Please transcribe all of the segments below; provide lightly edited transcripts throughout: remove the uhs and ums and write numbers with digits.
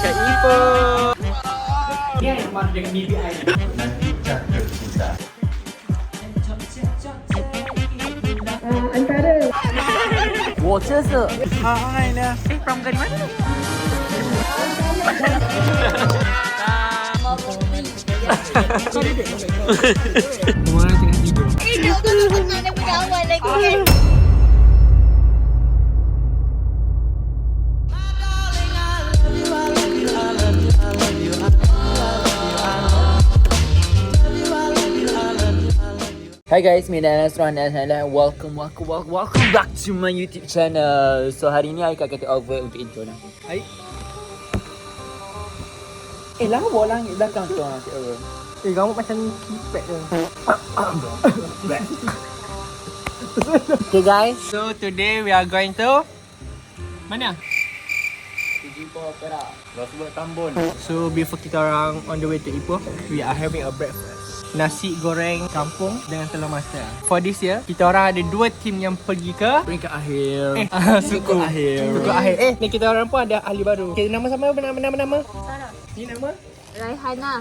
dekat Ipoh. Dia yang marah dengan bibi air. Nanti cakap cinta. Antara 我这是 Hai lah. from dari mana ni? Orang tengah tidur. hidup tu tak ada punya awal lagi. Hi guys, my name is Ron and welcome back to my YouTube channel. So hari ni I akan take over untuk intro lah. Hai. Lawa lah di belakang tu orang take over. Kamu macam kipet tu. Okay guys. So today we are going to mana? Ipoh Perak. Rosebud Tambun. So before kita orang on the way to Ipoh, we are having a breakfast. Nasi goreng kampung dengan telur masak. For this year, kita orang ada 2 team yang pergi ke Peringkat akhir. suku akhir. Suku akhir. Ni kita orang pun ada ahli baru. Okay, nama sama nama. Sarah. Ni nama? Raihana.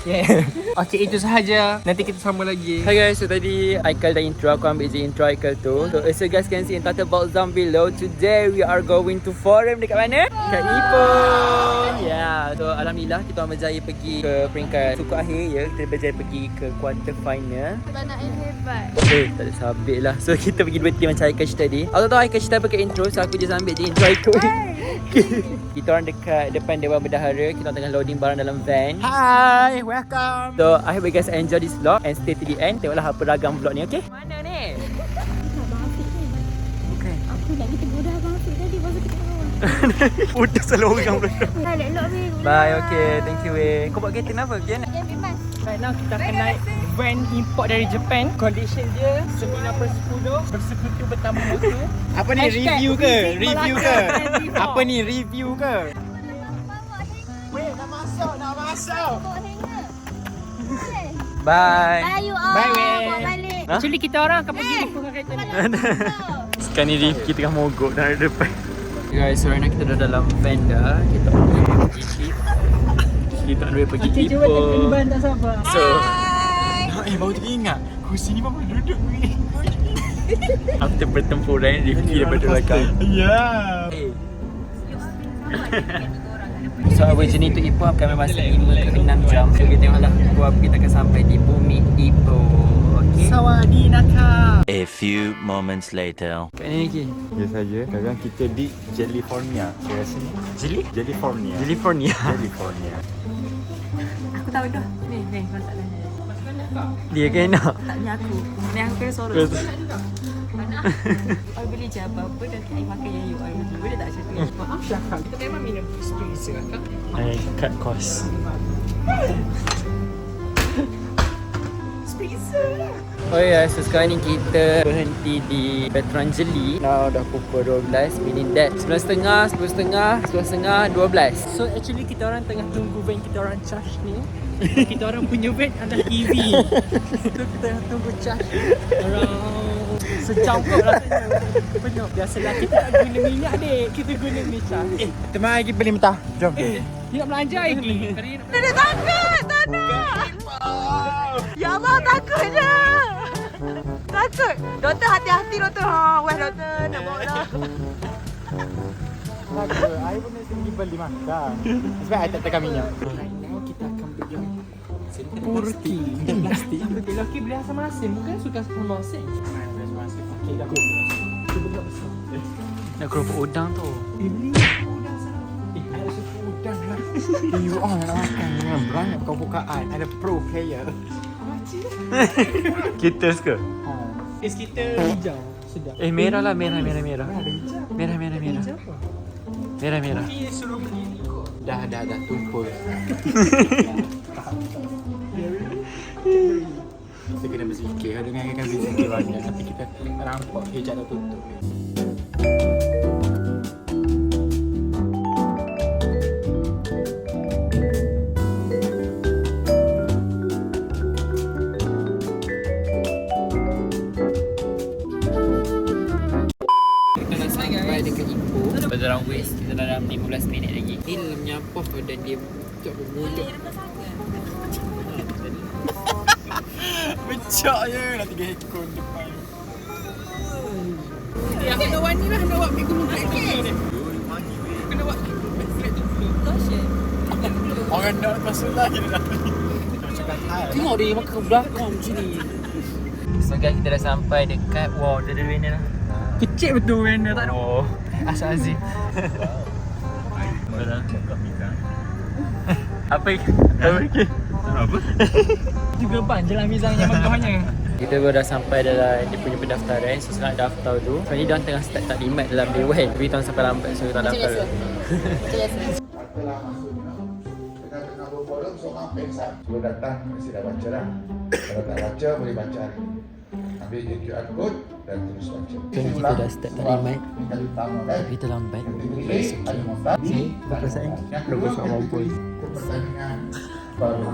Yeah. Okay, itu sahaja. Nanti kita sambung lagi. Hi guys, so tadi Aikal dah intro, aku ambil je intro Aikal tu. So as you guys can see in title box down below, today we are going to forum dekat mana? Dekat Ipoh. Yeah, so alhamdulillah kita orang berjaya pergi ke peringkat suku akhir ya. Kita berjaya pergi ke quarter final. Anak yang hebat. Tak ada sabit lah. So kita pergi 2 team macam Aikal cerita tadi. Aku tak tahu Aikal cerita pakai intro, so aku just ambil je intro Aikal. Kita orang dekat depan Dewan Bendahara. Kita orang tengah loading barang dalam van. Hi, welcome. So I hope you guys enjoy this vlog and stay to the end. Tengoklah apa ragam vlog ni, okay? Mana ni? Abang Afiq ni. Okay. Aku nak kita goda Abang Afiq tadi pasal kita kawan. Udah selalu orang belakang. Hai, elok weh. Bye, okay. Thank you, weh. Kau buat kereta kenapa? Kian? Yang bimas. Right now kita akan naik van import dari Japan. Condition dia 9/10. Bersekutu bertambah motor. Apa ni, review ke? Review ke? Apa ni, review ke? Weh, nak masuk. Bawa hanger. Okay. Bye. Bye you all. Bye, weh. Bawa balik. Ha? Actually kita orang akan pergi import dengan kereta ni. Sekarang ni Rifki tengah mogok dari depan. Guys, so right now kita dah dalam van dah. Kita pergi shift. Kita on the way pergi Ipoh. tak sabar. So, Baru teringat. Kursi ni memang duduk ni. after pertempuran, Rifki daripada belakang. Ya. So our journey to Ipoh akan memasa 5 ke 6 jam. So kita tengoklah berapa kita akan sampai di bumi Ipoh. Okay? Sawadi naka. A few moments later. Kat ni lagi. Ya saja. Sekarang kita di California. Saya rasa ni. California. California. California. Aku tahu dah. Ni masalah. Dia kena. Tak punya aku. Ni aku kena sorok. I beli je apa-apa dan I makan yang you I beli. Boleh tak macam tu? Maaf cakap. Kita memang minum spritz kakak. I cut cost. Oh ya, so sekarang ni kita berhenti di Petranjali. Now dah pukul 12, meaning that 11.30, 10.30, 12. So actually kita orang tengah tunggu van kita orang charge ni. Kita orang punya van adalah EV. So kita tengah tunggu charge around sejam kot rasanya. Penuh. Biasalah kita tak guna minyak dek. Kita guna ni charge. Teman lagi beli mentah. Jom. Dia nak belanja lagi. Takut! Tak nak! Ya Allah, takutnya! Takut! Doktor, hati-hati doktor. Weh doktor, nak bawa dah. Saya pun mesti pergi beli makan. Sebab saya tak tekan minyak. Now kita akan pergi Purki. Plastik. Betul. Okey, beli asam masin. Bukan suka asam masin. Okey, dah. Cuba buat besar. Nak kerupuk udang tu. Beli udang sana. Ada suku udang lah. You all nak makan dengan banyak kebukaan. Ada pro player. Kita ke? Is kita hijau. Sedap. Merah lah, merah. Ada hijau. Merah. Hijau apa? Merah. Okey, suruh beli ni kot. Dah tumpul. Kita kena berzikir. Dengan akan berzikir banyak. Nanti kita rampak hijab dah tutup. Kita dah sampai dekat Ipoh. Pada dalam waste kita dalam 15 minit lagi. Ilmnya Apa dan dia cak bermulut. Becak je nak 3 ekor depan. Ya, aku nak wani lah. Nak buat pergi gunung Black ni. Aku nak buat Black tu dulu. Orang nak pasal lagi dah. Cakap hai. Tengok dia makan belakang macam ni. So guys, kita dah sampai dekat. Wow, dia ada banner lah. Kecil betul benda tak ada. Oh, asal Azim. Apa ini? Apa? Juga ban je lah mizannya magahnya. Kita baru dah sampai dalam dia punya pendaftaran. So sekarang daftar tu. So ni diorang tengah start taklimat dalam dewan. Tapi tuan sampai lambat so tak daftar. Tengah berforum seorang pengsan. Sebelum datang mesti dah baca dah. Kalau tak baca boleh baca hari ni. Ambil je QR code dan terus baca. Kita dah start taklimat. Kali utama kan. Kita lambat. Pilih ada montas. Logo sok maupun. Pertandingan baru.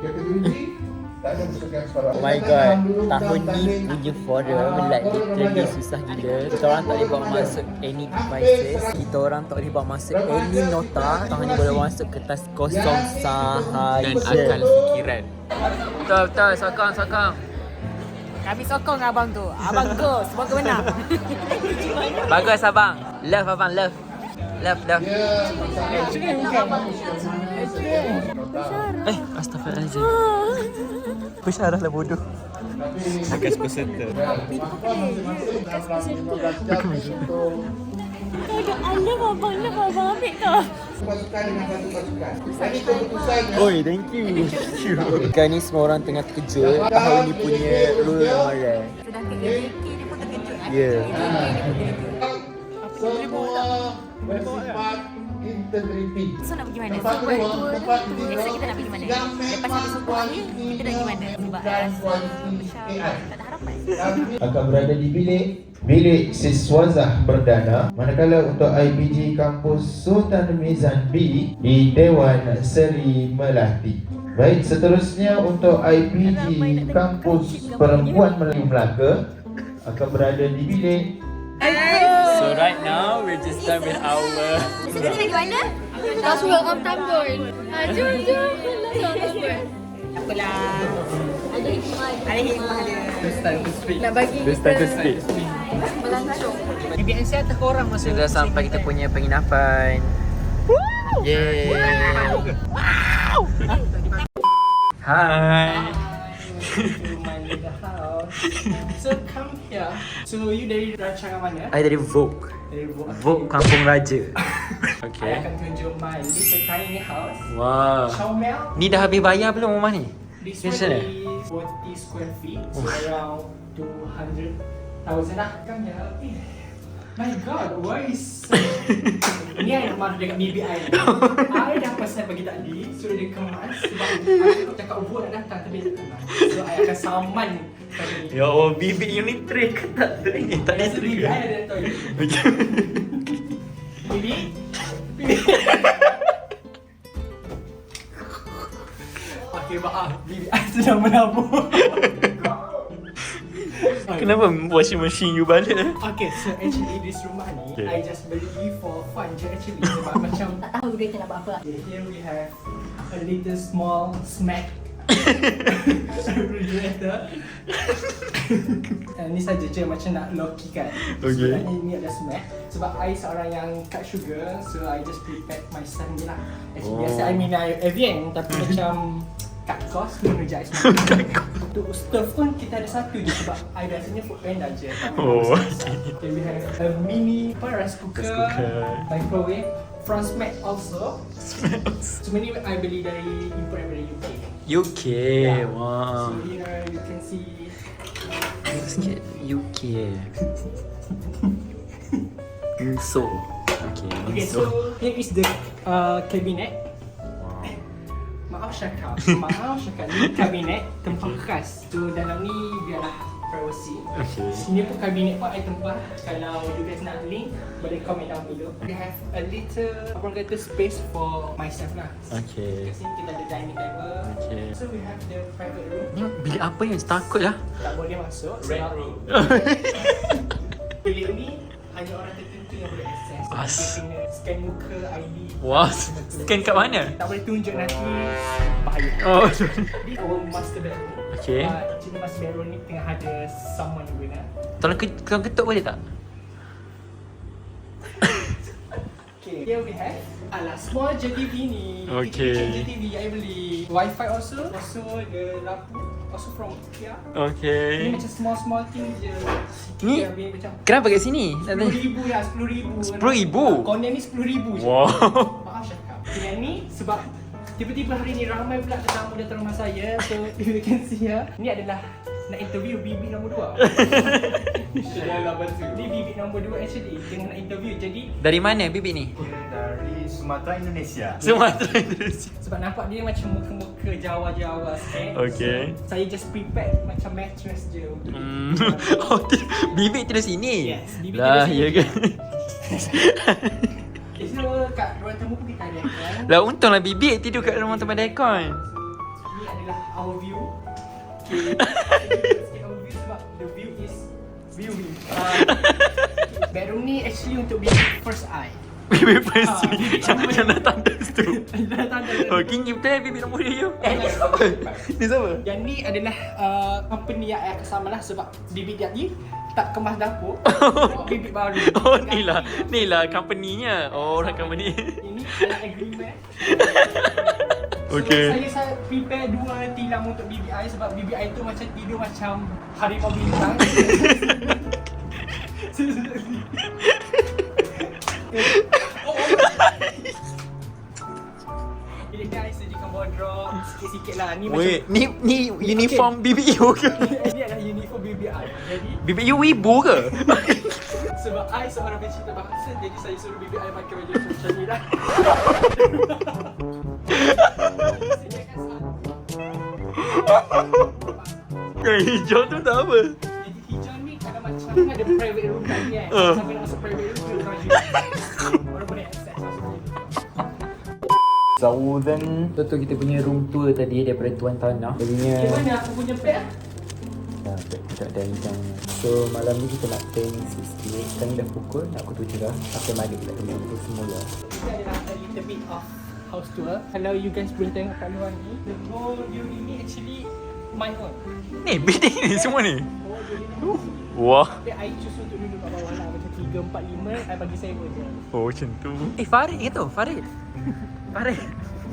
Kategori ni tak ada bersegang suara. Oh my god, tahun ni punya forum like literally susah gila. Kita orang tak boleh bawa masuk any devices. Kita orang tak boleh bawa masuk any nota. Kita hanya boleh masuk kertas kosong sahaja. Dan akal fikiran. Betul, sokong. Kami sokong abang tu. Abang go, semoga menang. Bagus abang. Love abang, love. Love. Astaghfirullahaladzim. Bersyarah lah bodoh. Akas peserta. Love abang ambil tau. Pasukan dengan satu pasukan. Ini keputusan Oi, thank you. Sekarang ni semua orang tengah terkejut. Tahun ni punya rule amaran. Sedangkan AJK dia pun terkejut. Ya. semua bersifat integriti. So nak pergi mana? So buat tour tu. Esok kita nak pergi mana? Lepas habis subuh ni, kita nak pergi mana? Sebab rasa Syah tak ada harapan. Akan berada di bilik siswazah perdana, manakala untuk IPG Kampus Sultan Mizan B di Dewan Seri Melati. Baik, seterusnya untuk IPG Kampus Perempuan Melayu Melaka akan berada di bilik. So right now we're just done with our So kita pergi mana? That's welcome Tambun. Jom. Apalah. Ada hikmah. Ada hikmah dia. Nak bagi to speak. melancong. BNC atas korang masa Kita dah sampai kita punya penginapan. Yeay. Hi. So come here. So you dari rancangan mana? I dari Vogue. Dari Vogue Kampung Raja. I Okay. akan tunjuk my little tiny house. Wow. Chomel. Ni dah habis bayar belum rumah ni? This Yes, one sir. is 40 square feet. So around 200,000 lah. Come here. My God, why is ni yang marah dekat BBI ni. I dah pesan bagi tadi suruh dia kemas sebab aku cakap Ubu nak datang tapi dia tak kemas. So I akan saman kali ni. Ya Allah, bibik unit trick tak ada. Tak ada Rasa BBI ada tahu. Bibi. Okay, maaf. BBI sedang menabur. Kenapa washing machine you balik? Okay, so actually this rumah ni Okay. I just beli for fun je actually sebab macam Tak tahu dia nak buat apa. okay, here we have a little small snack refrigerator. Ni saja je macam nak low-key kan. Okay. Sebenarnya ni ada snack sebab I seorang yang cut sugar, so I just prepare myself ni lah. Actually biasa I minum Evian tapi macam cut cost minum je ais mata. Untuk stove pun kita ada satu je sebab I biasanya food panda je. Oh, Okay, we have a mini rice cooker, microwave, front mat also. Semua ni I beli dari import dari UK. UK. Yeah. Wow. So here you can see Sikit UK. So. okay, so here is the cabinet. Maaf Syakal, ni kabinet tempat khas. So dalam ni biarlah privacy. Okay. Sini pun kabinet pun I tempat. Kalau you guys nak link, boleh comment down below. We have a little apa kata space for myself lah. Okay. Kat sini kita ada dining table. Okay. So we have the private room. Ni bilik apa yang takut lah? Tak boleh masuk. Red room. Bilik ni hanya orang tertentu itu yang boleh access. So, As. dia kena scan muka, ID. Wah, scan kat mana? Tak boleh tunjuk nanti bahaya. Oh. This our master bedroom. Okay. Cuma master bedroom ni tengah ada someone guna. Tolong ketuk boleh tak? Okay, here we have small JTV ni. Okay. JTV I beli. Wi-Fi also the lampu also from IKEA. Ni Okay. macam small thing je. Ni Dia ambil macam kenapa kat sini? 10,000 ya, 10,000. 10,000? Konek ni 10,000 je. Wow. Maaf cakap. Yang ni sebab tiba-tiba hari ni ramai pula tetamu datang rumah saya. So you can see ya. Ni adalah nak interview bibik nombor 2. Ni bibik nombor 2 actually dengan nak interview. Jadi Dari mana bibik ni? Dari Sumatera, Indonesia. Sumatera Indonesia. sebab nampak dia macam muka-muka Jawa-Jawa sikit. Okay. So, saya just prepare macam mattress je untuk Oh, bibik tidur sini? Yes, bibik Lah, tidur ya sini. ke? Okay, so kat ruang tamu pun kita ada kan. Lah untunglah bibik tidur kat rumah tempat aircon. Ini adalah our view. Okay. Sikit our view sebab the view is view. Bedroom ni actually untuk bibik first eye. Bibik first Ah, bibik Macam nombor- mana tandas tu? Dah tanda. Oh, King kita bibik nombor dia you. Ni siapa? Ni siapa? Yang ni adalah company yang akan sama lah sebab bibik dia ni tak kemas dapur. Bibik baru. Oh, ni lah company-nya. Oh, orang company. Ini adalah agreement. Okay. So, saya prepare 2 tilam untuk bibi I sebab bibi I tu macam tidur macam harimau bintang. Ini guys, sediakan wardrobe sikit-sikit lah. Ni Wait, ni uniform bibik you ke? Ini adalah uniform bibi I. Jadi Bibik you wibu ke? sebab I seorang pencinta bahasa, jadi saya suruh bibi I pakai baju macam ni lah. Sediakan satu. Yang hijau tu tak apa. Jadi hijau ni kalau macam ada private room kan ni kan. Sampai nak masuk private room tu kau orang boleh access masuk ni. Southern. Tu kita punya room tour tadi daripada Tuan Tanah. Jadinya Gimana aku punya bed? tak ada hidang. So malam ni kita nak planning sikit. Sekarang dah pukul nak pukul 7 dah. Sampai maghrib kita kena untuk semula. Ini adalah a little bit of house tour. Kalau you guys boleh tengok kat luar ni, the whole unit ni actually my own. Ni bidding ni semua ni. Whole unit ni. Wah. Tapi I choose untuk duduk kat bawah lah. Macam 3, 4, 5, I bagi sewa je. Oh macam tu. Farid ke tu? Farid.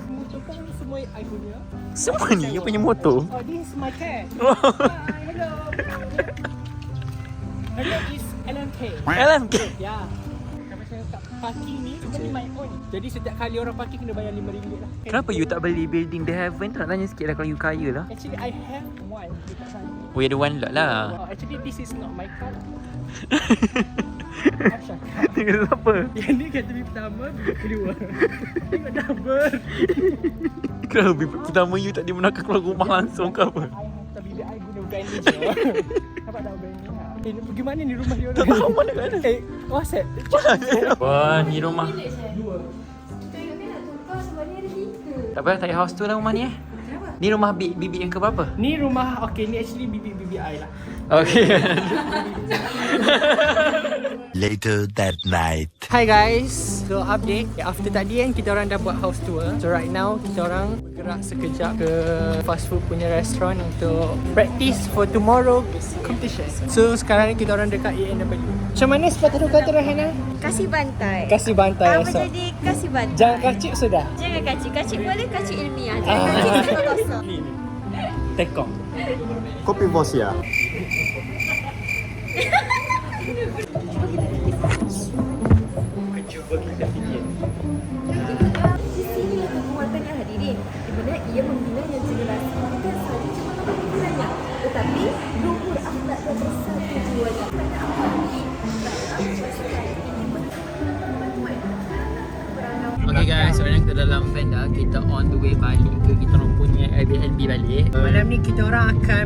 Motor pun semua I punya. Semua ni you punya motor. Oh, this is my cat. Oh. Hi, hello. Her name is LMK. LMK. Ya. Kalau macam kat parking ni, semua ni my own. Jadi setiap kali orang parking kena bayar RM5 lah. Kenapa you tak beli building The Heaven tu? Nak tanya sikit lah kalau you kaya lah. Actually, I have one dekat sana. Oh, you ada one lot lah. Oh, actually, this is not my car. Absyah. Dengan siapa? Yang ni kategori pertama, bilik kedua. Tengok double. Kenapa bibik pertama you tak dimenangkan keluar rumah langsung ke apa? I hantar bilik I guna van ni je. Nampak dah van ni lah. Pergi mana ni rumah dia orang? Tak tahu mana kat mana. WhatsApp. Wah, ni rumah. Dua. Kita ingatkan nak tukar sebab ni ada 3. Tak payah, tak payah house tu lah rumah ni Ni rumah bibik yang ke berapa? Ni rumah, okay ni actually bibi I lah. Okay. Later that night. Hi guys, so update. After tadi kan kita orang dah buat house tour. So right now kita orang bergerak sekejap ke fast food punya restaurant untuk practice for tomorrow competition. So sekarang ni kita orang dekat A&W. Macam mana sepatutnya kata Rahana? Kasih bantai. Kasih bantai Apa esok. jadi kasih bantai? Jangan kacik sudah. Jangan kacik. Kacik boleh, kacik ilmiah. Jangan kacik tanpa kosong. Ni. Tekong. Kopi Vosia. Cuba kita fikir. Di sini penguatan yang hadirin di mana ia membina yang generasi bukan sahaja cuma pemikirannya tetapi luhur akhlak dan besar tujuannya pada apa ini Okay guys, sekarang kita dalam van dah. Kita on the way balik ke kita orang punya Airbnb balik. Malam ni kita orang akan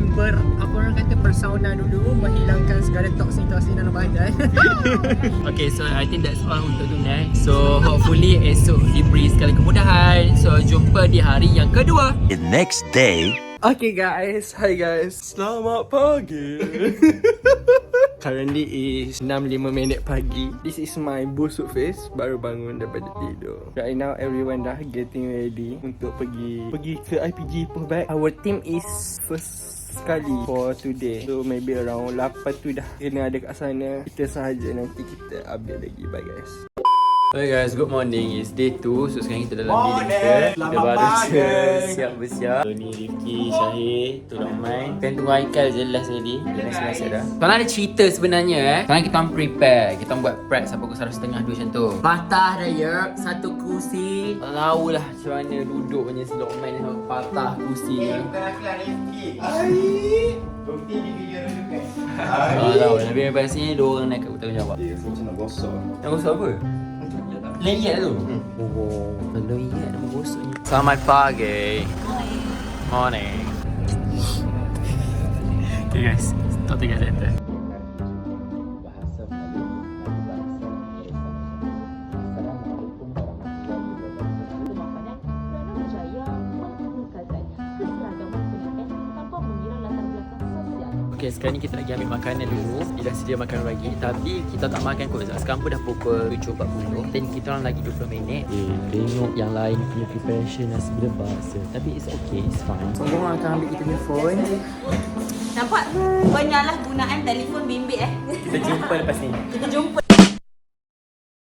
bersauna dulu, menghilangkan segala toksin-toksin dalam badan. Okay, so I think that's all untuk tonight. So hopefully esok diberi segala kemudahan. So jumpa di hari yang kedua. The next day. Okay guys, hi guys. Selamat pagi. Currently is 6:05 minit pagi. This is my busuk face, baru bangun daripada tidur. Right now everyone dah getting ready untuk pergi ke IPG Ipoh Bag. Our team is first sekali for today. So maybe around 8 tu dah kena ada kat sana. Kita sahaja nanti kita update lagi. Bye guys. Hey guys, good morning. It's day 2. So sekarang kita dalam bilik kita. Kita baru siap bersiap. So ni Rifki, Syahir, Tolong Main. Kan tunggu Haikal je last tadi. Dia nasi-nasi dah. Sekarang ada cerita sebenarnya Sekarang kita orang prepare. Kita orang buat prep sampai pukul 1:30 2 macam tu. Patah dah ya. Satu kursi. Tak tahulah macam mana duduknya si Tolong Main ni patah kursinya. Bukti di video dulu kan. Tak tahu. Lebih daripada sini 2 orang naik kat bertanggungjawab. Macam nak gosok. Nak gosok apa? Leyat tu? Oh, kalau ingat nama gosoknya. Selamat pagi. Morning. Okay guys, stop tinggal center. Bahasa Melayu bahasa Islam. Assalamualaikum warahmatullahi wabarakatuh. Maknanya kerana berjaya mengekalkan keseragaman pendidikan tanpa mengira latar belakang sosial. Okay, sekarang ni kita lagi ambil makanan dulu. Dia dah sedia makanan lagi. Tapi kita tak makan kot. Sekarang pun dah pukul 7.40. Dan kita orang lagi 20 minit. Tengok yang lain punya preparation nasi berbahasa. Tapi it's okay, it's fine. Semua orang akan ambil kita punya phone. Nampak penyalahgunaan telefon bimbit Kita jumpa lepas ni. Kita jumpa.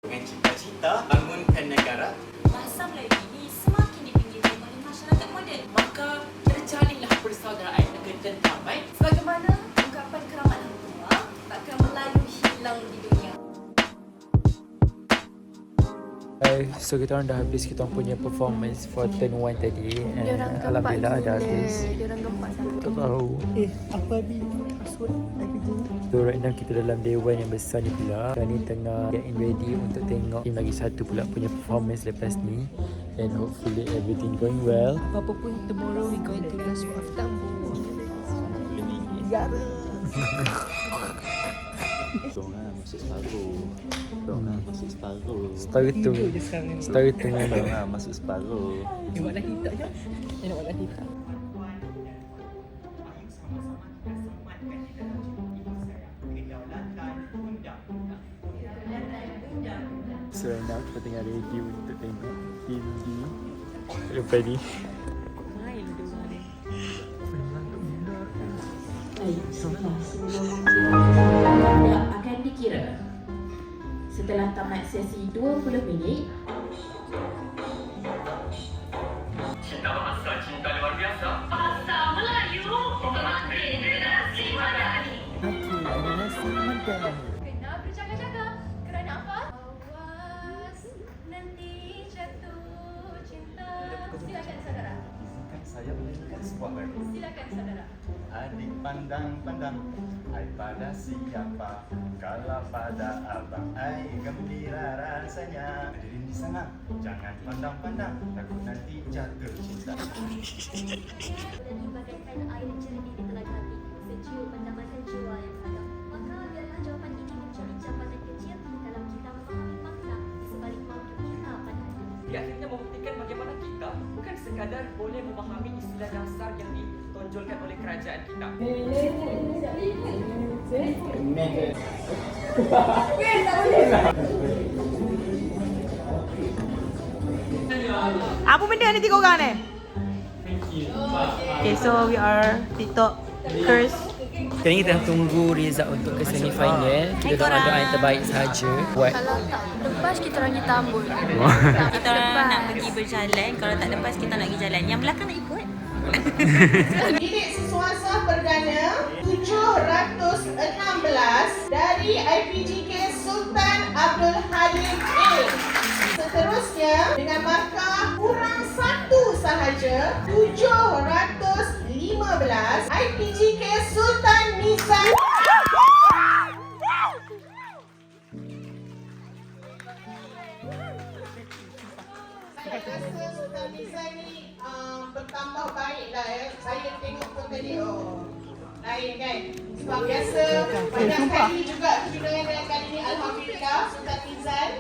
Dengan cita-cita bangunkan negara. Bahasa Melayu ini semakin dipinggirkan oleh masyarakat moden. Maka terjalinlah persaudaraan negeri tentang baik. Sebagaimana ungkapan keramat Hang Tuah, takkan Melayu hilang di dunia. So kita orang dah habis kita orang punya performance for turn 1 tadi. And Alhamdulillah dah habis. Diorang gempak sangat. Tak tahu. Apa habis password IPG? So right now kita dalam dewan yang besar ni pula. Sekarang ni tengah getting ready untuk tengok team lagi satu pula punya performance lepas ni. And hopefully everything going well. Apa pun tomorrow we going to Las Aftambo. Dongan masuk separuh. Dongan masuk separuh. Story tu. Story tu mana? Dongan masuk separuh. Buat dah kita je. Nak buat dah kita. So right now kita tengah ready untuk tengok film ni. Lepas ni. Akan dikira setelah tamat sesi 20 minit. Cinta bahasa, cinta luar biasa. Bahasa Melayu pemakai generasi madani. Generasi madani. Kena berjaga-jaga. Kerana apa? Awas nanti jatuh cinta. Silakan saudara. Saya menyanyikan sebuah lagu. Silakan saudara. Adik pandang-pandang, ai pada siapa? Kalau pada abang, ai gembira rasanya. Hadirin di sana, jangan pandang-pandang, takut nanti jatuh cinta. Dan bagaikan air jernih di telaga hati, sejuk mendamaikan jiwa yang sadar. Maka biarlah jawapan ini menjadi jawapan kecil dalam kita memahami makna di sebalik mautu kita pada hari. Dia akhirnya membuktikan bagaimana kita bukan sekadar boleh memahami istilah dasar yang ditonjolkan oleh kerajaan kita. Apa benda ni 3 orang ni? Okay, so we are TikTokers. Sekarang ni kita tunggu result untuk ke semi final. Kita doa-doa yang terbaik sahaja buat. Kalau tak lepas kita orang pergi tambun. Kita orang nak pergi berjalan. Kalau tak lepas kita nak pergi jalan. Yang belakang nak ikut. Bilik Siswasa Perdana 716 dari IPGK Sultan Abdul Halim A. Seterusnya dengan markah kurang 1 sahaja 715 IPGK Sultan Nizam. Saya rasa Sultan Nizam ni bertambah baik lah ya. Saya tengok pun tadi lain kan. Sebab biasa banyak kali juga kejadian dengan kali ni alhamdulillah Sultan Nizam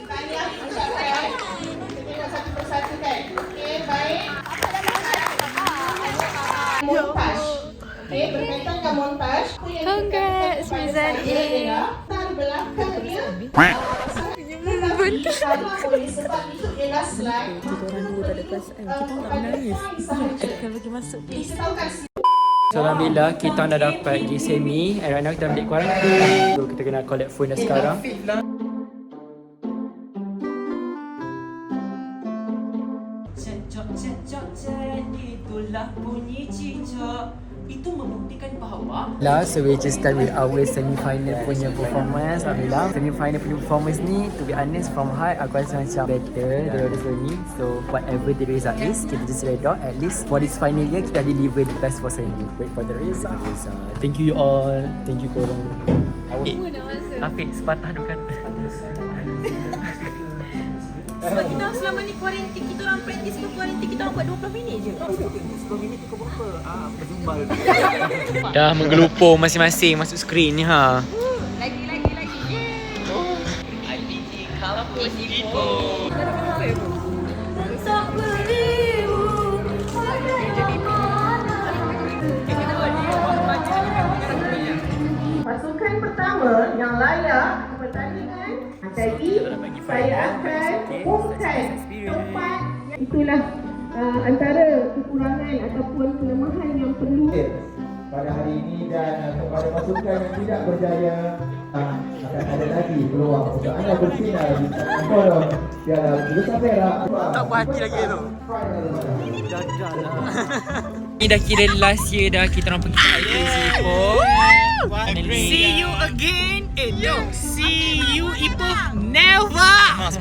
tahniah ucapkan. Kita tengok satu persatu kan. Okey, baik. akan montaj. Congrats, Mizan A. Latar belakang dia sangat sama boleh sebab itu ialah slide. Kita orang dulu pada kelas kita tak menangis. Kita bagi masuk. Disertakan So alhamdulillah kita dah dapat pergi semi and right now kita ambil quarantine. So kita kena collect phone dah sekarang. Cek, itulah bunyi cicak. Itu membuktikan bahawa Last, so we just start with our semi-final punya performance. Alhamdulillah, semi-final punya performance ni, to be honest, from heart, aku rasa macam better daripada sebelum ni. So, whatever the result is, kita just redor. At least, for this final year, kita deliver the best for semi. Wait for the result. Thank you all. Thank you korang. Afiq, sepatah tu kan. Sebab kita selama ni kuarantin, kita orang praktis ke kuarantin, kita orang buat 20 minit je. 10 minit kau buat apa? Berzumbal. Dah menggelupur masing-masing masuk skrin ni ha. Lagi. Yeah. IPG kalau pun ibu. Tak beribu. pasukan pertama yang layak pertandingan. Jadi saya akan umumkan tempat. Itulah antara kekurangan ataupun kelemahan yang perlu. Pada hari ini dan kepada pasukan yang tidak berjaya akan ada lagi peluang untuk anda bersinar di forum Piala Berusaha Perak. Tak puas hati lagi tu. Ni dah kira last year dah kita orang pergi ke IPG pun. see you again. No, see you Ipoh never. Mas.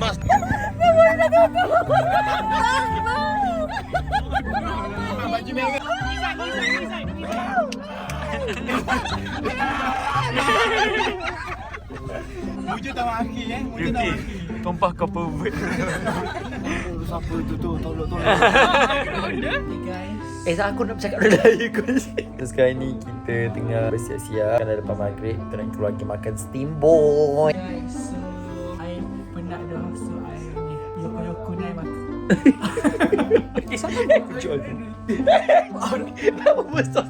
Baju merah. Wujud tak maki Wujud tak maki. Tumpah kau pervert. Siapa tu tolong. Aku nak bercakap Melayu kau. Sekarang ni kita tengah bersiap-siap kan lepas maghrib kita nak keluar pergi makan steamboat. Guys, so I penat dah, so I ni yoko naik makan. Aku jual tu. Apa besar?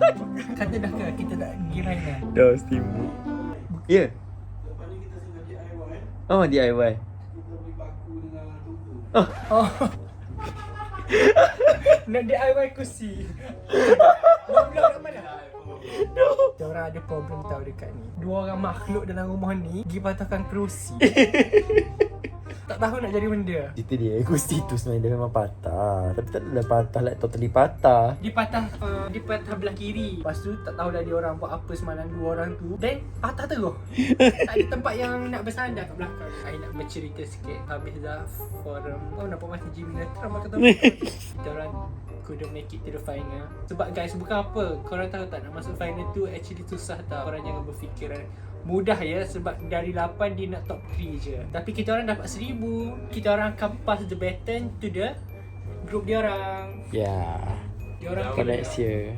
Kata dah ke kita tak girai dah. Dah steamboat. Ya. Oh DIY. Oh. Nak DIY kursi. Belum kat mana? Dia orang ada problem tau dekat ni. Dua orang makhluk dalam rumah ni pergi patahkan kerusi. Tak tahu nak jadi benda. Itu dia, kursi tu sebenarnya dia memang patah. Tapi tak adalah patah, like totally patah. Dia patah belah kiri. Lepas tu tak tahulah dia orang buat apa semalam dua orang tu. Then patah terus. Tak ada tempat yang nak bersandar kat belakang. I nak bercerita sikit. Habis dah forum. Nampak macam gym netral kata. Kita orang couldn't make it to the final. Sebab guys, bukan apa. Korang tahu tak, nak masuk final tu actually susah tau. Korang jangan berfikiran mudah ya, sebab dari 8 dia nak top 3 je. Tapi kita orang dapat 1000. Kita orang akan pass the baton to the group dia orang. Ya. Dia orang For next year.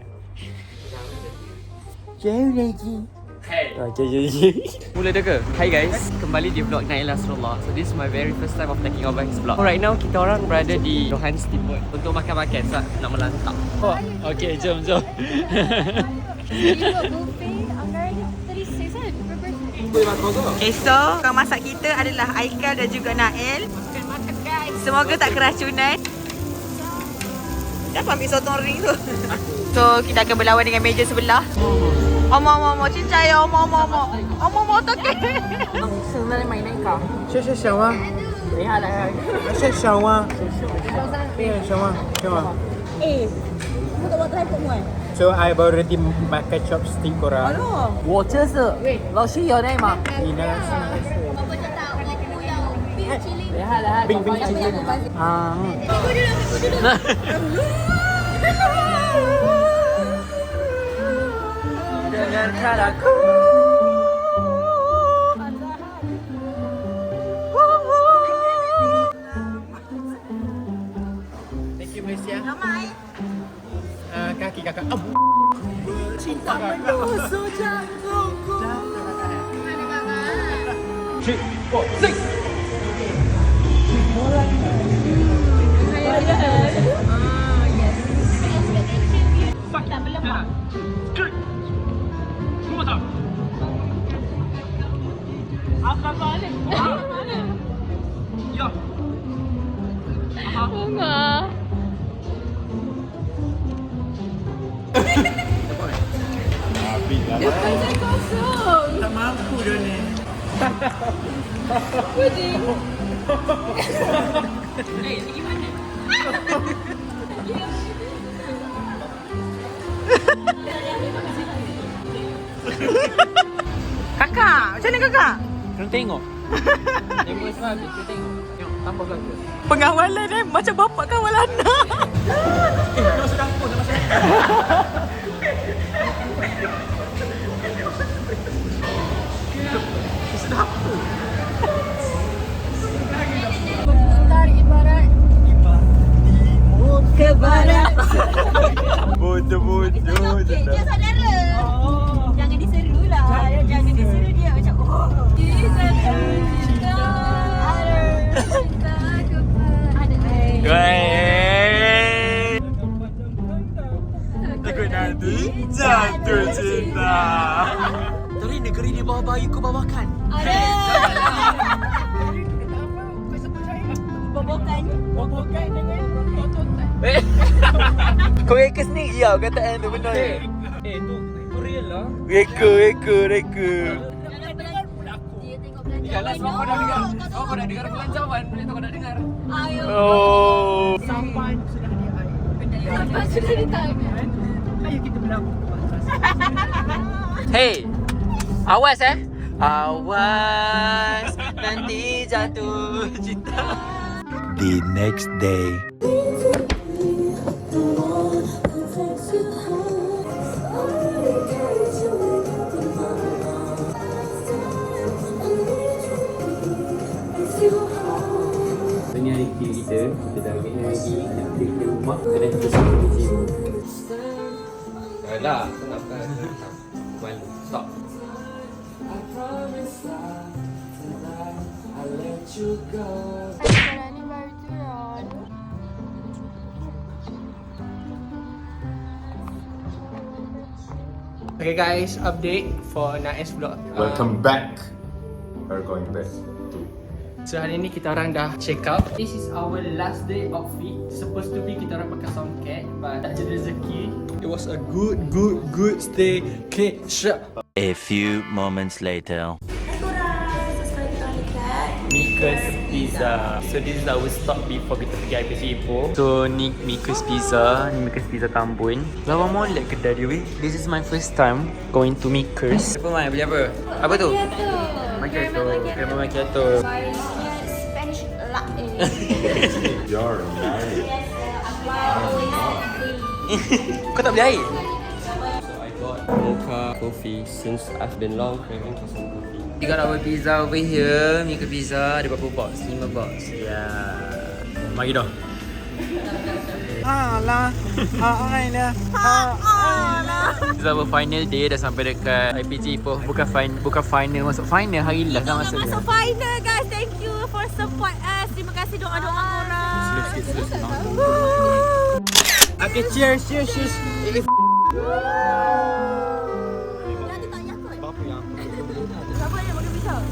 Jauh lagi. Hey. Okay. Mula dah ke? Hi guys, kembali di vlog Nail Nasrullah. So this is my very first time of taking over his vlog. Right now kita orang berada di Rohan Steamboat untuk makan-makan sebab nak melantap. Oh, okay, jom. Buffet anggaran 36 kan per person. Esok tukang masak kita adalah Aikal dan juga Nael. Semoga tak keracunan. Dah ambil sotong ring tu. So kita akan berlawan dengan meja sebelah. Omo cincai omo toke. Sebenarnya mainan kau. 谢谢小王，谢谢小王，小王。Kamu tak buat try pun muat. So I baru nanti makan chopstick korang. Aduh. 我这是老师有那吗？ Ni nak rasa. 我不知道，我不要冰淇淋。冰淇淋。啊。 Ikut dulu. Dengarkan aku. Thank you Malaysia. Ramai. Kaki kakak. Cinta menusuk jantungku. Depan saya kosong. Tak mampu dah ni. Puding. Kakak, macam mana kakak? Kena tengok. Tengok sebab habis, kena tengok. Tengok, tambah belakang. Pengawalan macam bapak kawal anak. Memutar ibarat ke barat. Bodoh-bodoh je Dia dah. saudara. Jangan diseru lah. Jangan diseru dia macam Kita cinta kepada Takut nanti jatuh cinta. Tadi negeri di bawah bayu kau bawakan. Bobokan. Kau reka sendiri ya kataan tu benar. Tu real lah. Reka. Dia tengok belanjaan. Yalah, sebab kau dah dengar. Sebab kau dah dengar belanjawan. Boleh tahu kau dah dengar. Ayo. Oh. Sampan sudah dihai. Sampai sudah ditanya. Ayo kita berlaku. Hey. Awas Awas nanti jatuh cinta. The next day. Ini hari ketiga kita dah ambil lagi. Kita pergi rumah. Kena kita sampai di gym. Dah, kenapa? Malu. Stop. Sekarang ni baru turun. Okay guys, update for Nais vlog. Welcome back. We're going back to. So hari ni kita orang dah check out. This is our last day outfit. Supposed to be kita orang pakai soundcat, but tak jadi rezeki. It was a good staycation. A few moments later. Mika's Pizza. So this is our stop before kita pergi IPC Ipoh. So ni Mika's Pizza. Ni Mika's Pizza Tambun. Lawa molek kedai dia weh. This is my first time going to Mika's. Apa Mai? Beli apa? Apa tu? Macchiato. Caramel macchiato. Spanish latte. You're married. Kau tak beli air? So I got mocha coffee since I've been long craving for some coffee. We got our pizza over here. Mika Pizza. Ada berapa box? 5 box. Yeah. Mari dah. Alah. Alah. This is our final day. Dah sampai dekat IPG Ipoh. Bukan final. Masuk final hari last dah masuk. Masuk final guys. Thank you for support us. Terima kasih doa-doa korang. Slow sikit. Okay, cheers.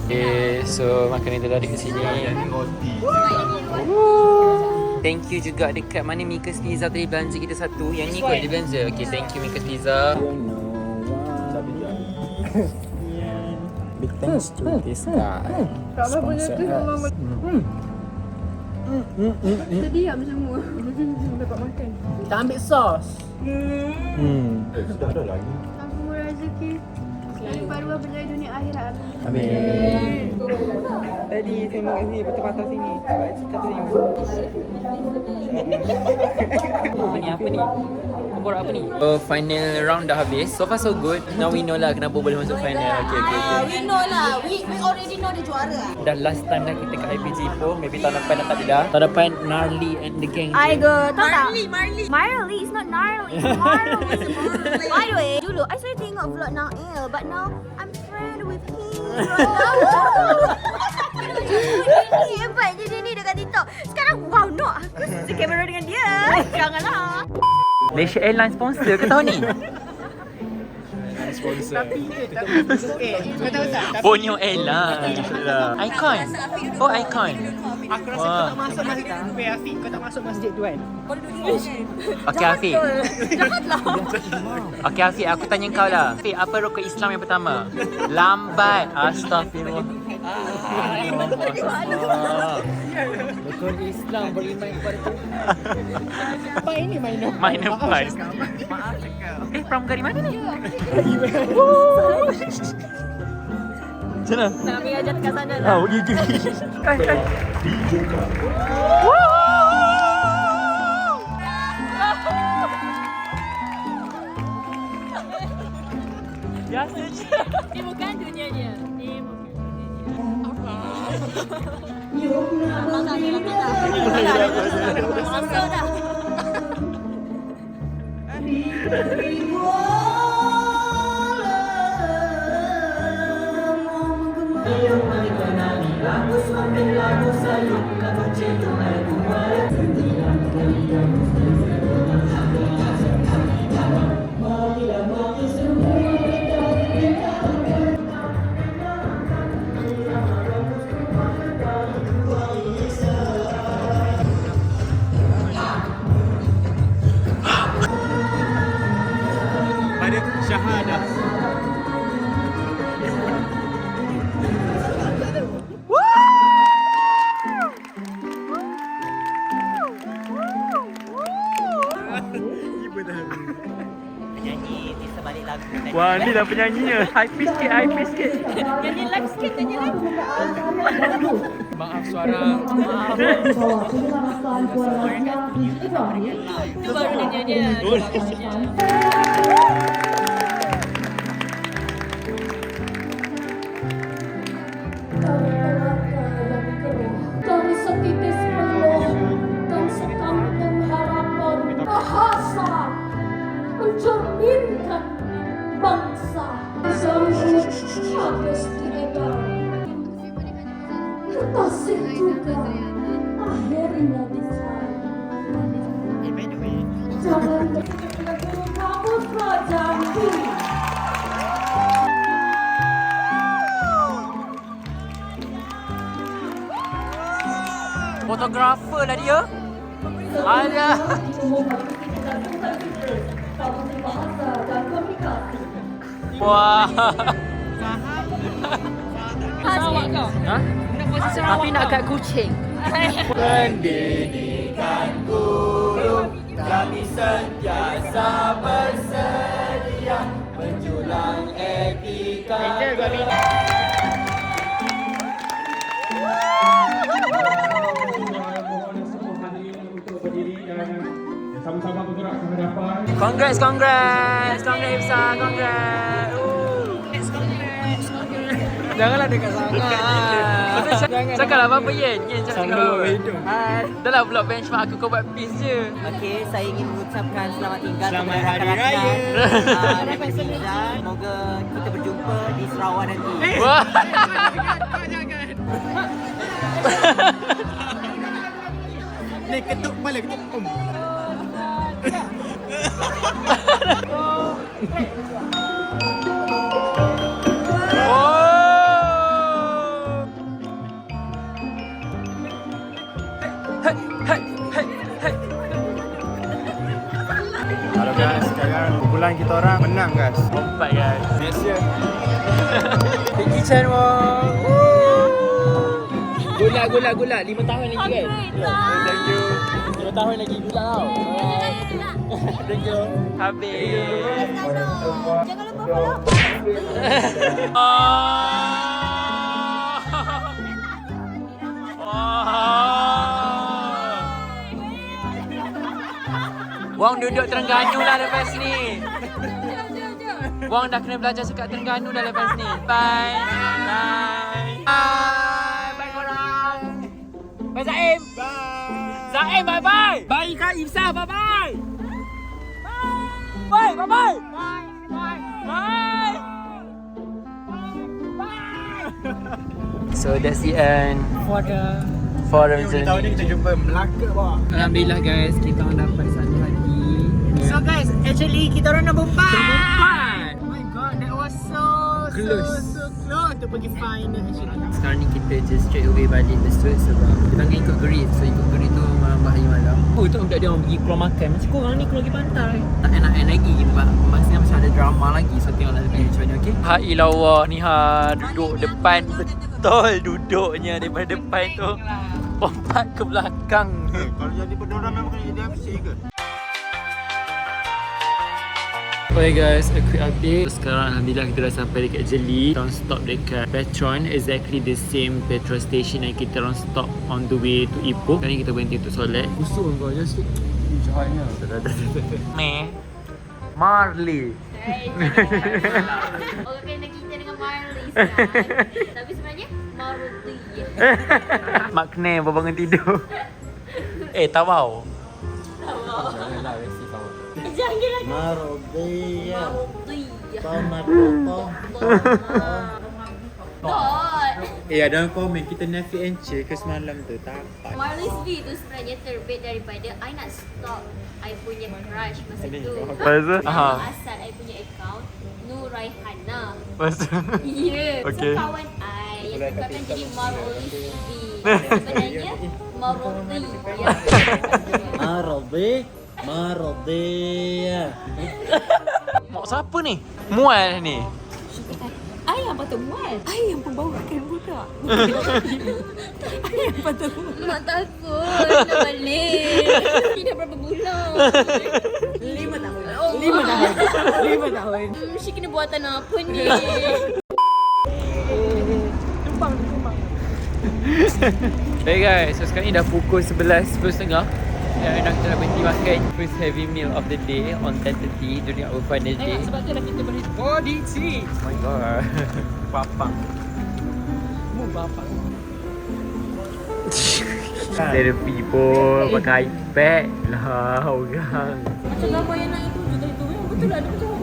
Okay, so makanan dia dah dekat sini. Thank you juga dekat mana Mika's Pizza tadi belanja kita satu. Yang ni kot dia belanja. Okay, thank you Mika's Pizza. Big thanks to this guy. Sponsor us. Terdiam semua. Dapat makan. Kita ambil sos. Sudah ada lagi. Ampun rezeki. Dari paruah berjaya dunia akhirat. Amin. Tadi tengok sini, patah-patah sini. Sebab cerita tu Apa ni? Kau apa ni? Final round dah habis. So far so good. Now we know lah kenapa boleh masuk final. Okay. We know lah. We already know dia juara. Dah last time dah kita kat IPG Ipoh. Maybe tahun depan dah tak ada dah. Tahun depan Gnarly and the gang. I go, tahu tak? Marley. It's not gnarly, it's Marley. By the way, dulu I selalu tengok vlog Nail, but now I'm friend with him. Ini hebat je ni dekat TikTok. Sekarang wow no, aku si kamera dengan dia. Janganlah. Malaysia Airlines sponsor ke tahun ni? Ponyo Airlines. Icon. Oh, Icon. Aku rasa kau tak masuk masjid tu, Afiq. Kau tak masuk masjid tu kan? Okey Afiq. Okey Afiq, aku tanya kau lah. Afiq, apa rukun Islam yang pertama? Lambat. Astagfirullah. Rukun Islam beriman kepada Tuhan. Apa ini minor? Minor point. Pramugari mana ni? Macam mana? Nak ambil ajar dekat sana lah. Oh, you give me. Biasa je. Ini bukan dunianya. Ini bukan. Masuk dah. Pada syahadah. Wah, ni dah penyanyinya. High pitch sikit, high pitch sikit. Nyanyi live sikit, nyanyi live. Maaf suara. Itu baru nyanyi dia. Dari setitis peluh dan sekantong harapan, bahasa mencerminkan bangsa. Sambut habis diedar, kasih juga akhirnya disayang. Jangan berkata kamu berjanji. Fotografer lah dia. Ada. Wah. Sarawak kau. Ha? Tapi nak kat kucing. Pendidikan guru, kami sentiasa bersedia menjulang etika. Sama-sama bergerak ke hadapan. Congrats, congrats. Congrats Ifsa, congrats. Janganlah dekat sangat. Cakaplah apa-apa Yen. Yen cakap apa? hidung. Dah lah vlog benchmark aku, kau buat peace je. Okey, saya ingin mengucapkan selamat tinggal Selamat kepada Hari rakan-rakan Raya. daripada Nizam. Semoga kita berjumpa di Sarawak nanti. Wah. Ni ketuk kepala, ketuk Halo guys, sekarang kumpulan kita orang menang guys. Empat guys. Next year. Thank you Chan Wong. Gula. 5 tahun lagi kan? Thank you. 5 tahun lagi gula tau. Thank you. Habis. Jangan lupa follow. Wong duduk Terengganu lah lepas ni. Wong dah kena belajar cakap Terengganu dah lepas ni. Bye. Bye. Bye. Bye korang. Bye Zaim. Bye. Zaim bye bye. Bye Kak Ifsa bye bye. Bye. Bye bye. Bye. Bye. Bye. Bye. So that's the end For the forum Tahun journey. ni kita jumpa Melaka bawah. Alhamdulillah guys, kita orang dapat satu lagi. So guys, actually kita orang nombor 4. Tempat. Oh my god, that was so Close. so keluar untuk pergi final actually. Sekarang ni kita just straight away balik besok sebab kita panggil ikut gerit. So ikut gerit tu malam bahaya malam. Oh, tu budak dia orang pergi keluar makan. Macam korang ni keluar pergi pantai. Tak enak lagi sebab maksudnya macam ada drama lagi. So tengoklah lebih macam mana, okey? Ha ilawah ni ha duduk depan betul duduknya daripada depan tu. Lompat ke belakang. Kalau jadi pedoran memang kena jadi MC ke? Okay guys, a quick update. Sekarang alhamdulillah kita dah sampai dekat Jeli. Kita orang stop dekat Petron, exactly the same petrol station yang kita orang stop on the way to Ipoh. Sekarang ni kita berhenti untuk solat. Busuk kau just jahatnya. Meh Marley. Orang kena kita dengan Marley sekarang. Tapi sebenarnya Maruti. Makna baru bangun tidur. Tak mau. Jangan lagi. Marobi ya. Maruti. Tomat potong. God. Ada komen kita Nafi and Che ke semalam tu tak apa. Marley's V tu sebenarnya terbit daripada I nak stop I punya crush masa tu. Pasal? Nama asal I punya account Nuraihana. Pasal? Ya. Okay. So kawan I yang tukarkan jadi Marley's V. Sebenarnya Maruti. Marobi ya. Mak siapa ni? Mual ni. I yang patut muat. I yang pembawakan budak. I yang patut muat. Mak takut nak balik. Ini dah berapa bulan? 5 tahun. 5 tahun. Mesti kena buatan apa ni? Hey guys, so sekarang ni dah pukul 11.30. Dan kita nak berhenti makan first heavy meal of the day on 10:30 during our final day. Sebab tu dah kita beri body tea. Oh my god. Papang. Mu bapak. Therapy pun pakai iPad lah orang. Macam gambar yang nak itu juga itu. Betul lah, ada macam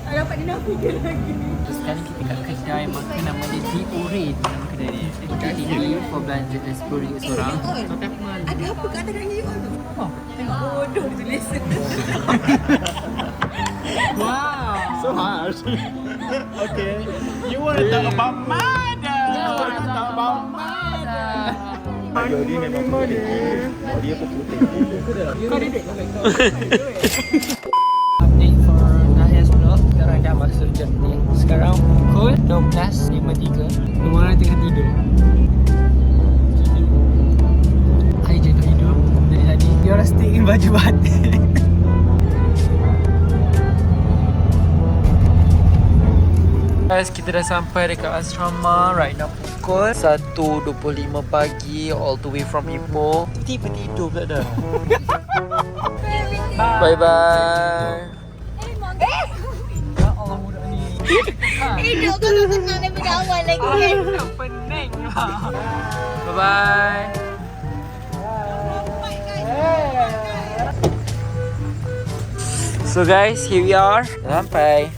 tak dapat dinafikan lagi. Sekarang kita kat kedai makan nama dia The Orin. Nama kedai dia. Dekat sini for belanja RM10 seorang. Ada apa kat atas kaki you tu? Oh, tengok bodoh tulis. Wow. So harsh. Okay. You want to talk about mother. You want to talk about mother. Jody memang putih. Dia pun putih. Kau dedek kau. Update for Nahia's vlog. Sekarang dah masuk jam ni. Sekarang pukul 12.53. Rumah orang tengah tidur. I je tidur dari tadi. Dia orang stay in baju batik. Guys, kita dah sampai dekat asrama. Right now pukul 1.25 pagi. All the way from Ipoh. Tiba tidur pula dah. Bye-bye. Ya Allah budak ni. Hidup kau tu tenang daripada awal lagi kan? Pening lah. Bye-bye. So guys, here we are. Sampai.